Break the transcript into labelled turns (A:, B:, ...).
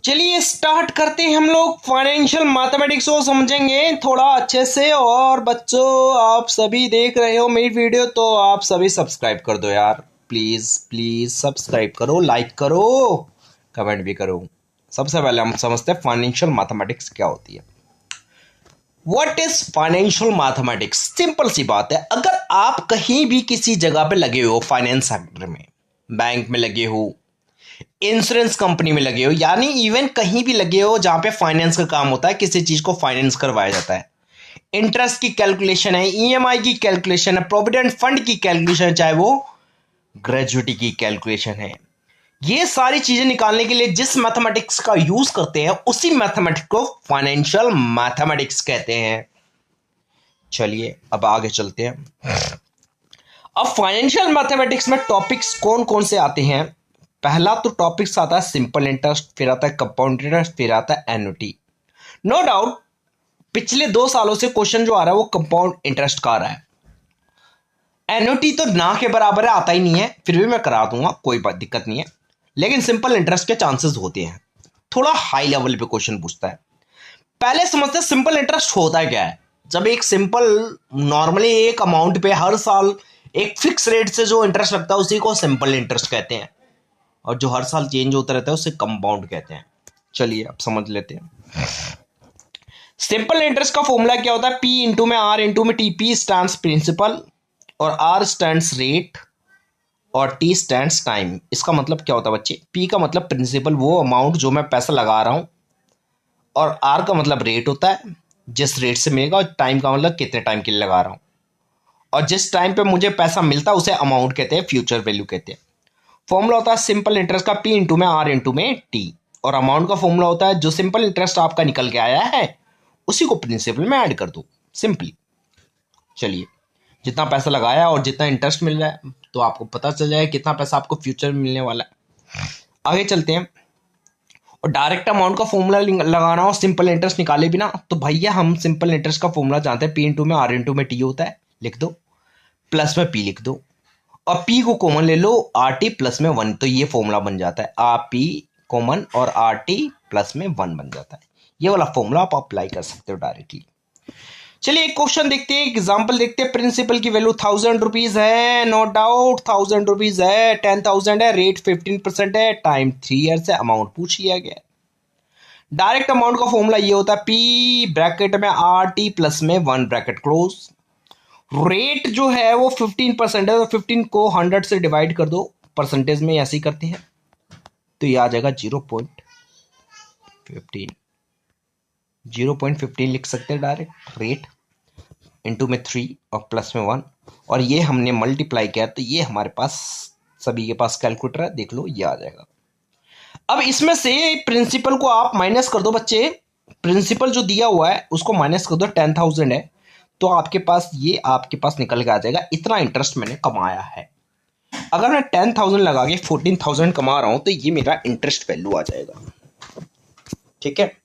A: चलिए स्टार्ट करते हैं हम लोग फाइनेंशियल मैथमेटिक्स को समझेंगे थोड़ा अच्छे से। और बच्चों आप सभी देख रहे हो मेरी वीडियो तो आप सभी सब्सक्राइब कर दो यार, प्लीज प्लीज सब्सक्राइब करो, लाइक करो, कमेंट भी करो। सबसे पहले हम समझते हैं फाइनेंशियल मैथमेटिक्स क्या होती है। What is financial mathematics? Simple सी बात है, अगर आप कहीं भी किसी जगह पे लगे हो, फाइनेंस सेक्टर में, बैंक में लगे हो, इंश्योरेंस कंपनी में लगे हो, यानी इवन कहीं भी लगे हो जहां पे फाइनेंस का काम होता है, किसी चीज को फाइनेंस करवाया जाता है, इंटरेस्ट की कैलकुलेशन है, ईएमआई की कैलकुलेशन है, प्रोविडेंट फंड की कैलकुलेशन है, चाहे वो ग्रेजुइटी की कैलकुलेशन है, ये सारी चीजें निकालने के लिए जिस मैथमेटिक्स का यूज करते हैं उसी मैथमेटिक्स को फाइनेंशियल मैथमेटिक्स कहते हैं। चलिए अब आगे चलते हैं। अब फाइनेंशियल मैथमेटिक्स में टॉपिक्स कौन कौन से आते हैं? पहला तो टॉपिक्स आता है सिंपल इंटरेस्ट, फिर आता है कंपाउंड इंटरेस्ट, फिर आता है एन्युटी। नो डाउट पिछले 2 सालों से क्वेश्चन जो आ रहा है वो कंपाउंड इंटरेस्ट का आ रहा है। एन्युटी तो ना के बराबर है, आता ही नहीं है, फिर भी मैं करा दूंगा, कोई बात दिक्कत नहीं है। लेकिन सिंपल इंटरेस्ट के चांसेस होते हैं, थोड़ा हाई लेवल पे क्वेश्चन पूछता है। पहले समझते हैं सिंपल इंटरेस्ट होता क्या है। जब एक सिंपल नॉर्मली एक अमाउंट पे हर साल एक फिक्स रेट से जो इंटरेस्ट लगता है उसी को सिंपल इंटरेस्ट कहते हैं, और जो हर साल चेंज होता रहता है उसे कंपाउंड कहते हैं। चलिए अब समझ लेते हैं। सिंपल इंटरेस्ट का फॉर्मूला क्या होता है? पी इंटू में आर इंटू में टी। पी स्टैंड्स प्रिंसिपल और आर स्टैंड्स रेट और टी स्टैंड्स टाइम। इसका मतलब क्या होता है बच्चे? पी का मतलब प्रिंसिपल, वो अमाउंट जो मैं पैसा लगा रहा हूं, और आर का मतलब रेट होता है जिस रेट से मिलेगा, और टाइम का मतलब कितने टाइम के लिए लगा रहा हूं, और जिस टाइम पे मुझे पैसा मिलता है उसे अमाउंट कहते हैं, फ्यूचर वैल्यू कहते हैं। फॉर्मूला होता है सिंपल इंटरेस्ट का पी इंटू में आर इंटू में टी, और अमाउंट का फॉर्मूला होता है जो सिंपल इंटरेस्ट आपका निकल के आया है उसी को प्रिंसिपल में ऐड कर दो, सिंपली। चलिए जितना पैसा लगाया और जितना इंटरेस्ट मिल रहा है तो आपको पता चल जाएगा कितना पैसा आपको फ्यूचर में मिलने वाला है। आगे चलते हैं। और डायरेक्ट अमाउंट का फॉर्मूला लगाना हो सिंपल इंटरेस्ट निकाले बिना, तो भैया हम सिंपल इंटरेस्ट का फॉर्मूला जानते हैं, पी इंटू में आर इंटू में टी होता है, लिख दो, प्लस में पी लिख दो, और पी को कॉमन ले लो, आर टी प्लस में 1, तो ये फॉर्मूला बन जाता है। आर पी कॉमन और आर टी प्लस में 1 बन जाता है। ये वाला फॉर्मूला आप अप्लाई कर सकते हो डायरेक्टली। चलिए एक क्वेश्चन देखते हैं, एग्जांपल देखते हैं। प्रिंसिपल की वैल्यू 1000 रुपीज है, नो डाउट 1000 रुपीज है, 10,000 है, रेट 15% है, टाइम 3 ईयर्स है, अमाउंट पूछ लिया गया। डायरेक्ट अमाउंट का फॉर्मूला ये होता है पी ब्रैकेट में आर टी प्लस में 1 ब्रैकेट क्लोज। रेट जो है वो 15% है, तो 15 को 100 से डिवाइड कर दो, परसेंटेज में ऐसे ही करते हैं, तो ये आ जाएगा 0.15। 0.15 लिख सकते हैं डायरेक्ट। रेट इंटू में 3 और प्लस में 1, और ये हमने मल्टीप्लाई किया तो ये हमारे पास सभी के पास कैलकुलेटर है, देख लो ये आ जाएगा। अब इसमें से प्रिंसिपल को आप माइनस कर दो बच्चे, प्रिंसिपल जो दिया हुआ है उसको माइनस कर दो, 10,000 है, तो आपके पास ये आपके पास निकल के आ जाएगा इतना इंटरेस्ट मैंने कमाया है। अगर मैं 10,000 लगा के 14,000 कमा रहा हूं तो ये मेरा इंटरेस्ट वैल्यू आ जाएगा, ठीक है।